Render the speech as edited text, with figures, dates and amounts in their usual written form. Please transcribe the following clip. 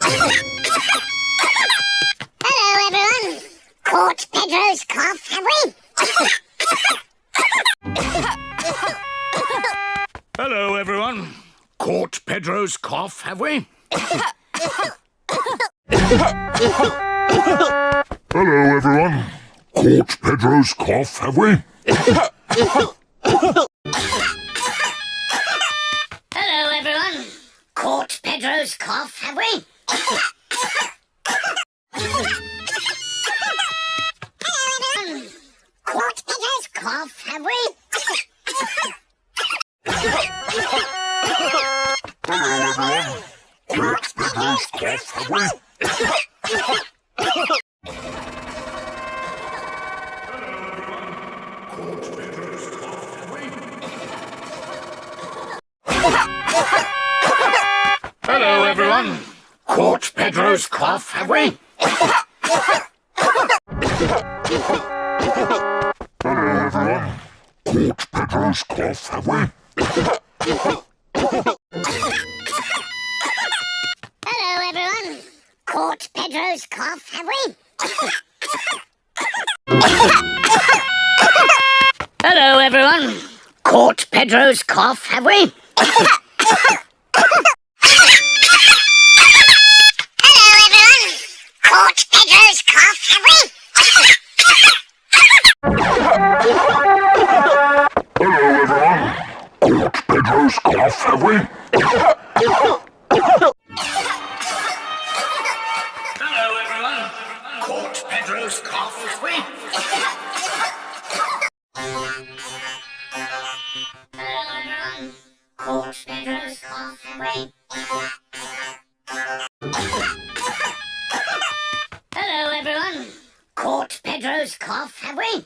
Hello, everyone. Caught Pedro's cough, have we? Hello, everyone. Caught Pedro's cough, have we? Hello, everyone. Caught Pedro's cough, have we? Hello, everyone. Caught Pedro's cough, have we? Caught Pedro's cough, have we? Hello, everyone. Caught Pedro's cough, have we? Hello, everyone. Caught Pedro's cough, have we? Hello, everyone. Caught Pedro's cough, have we? Hello, everyone. Caught Pedro's cough, have we? Hello, everyone. Caught Pedro's cough, have we? Caught Pedro's cough, have we? Hello, everyone. Caught Pedro's cough, have we? Hello, everyone. Caught Pedro's cough, have we? Caught Pedro's cough, have we? Hello, everyone. Caught Pedro's cough, have we?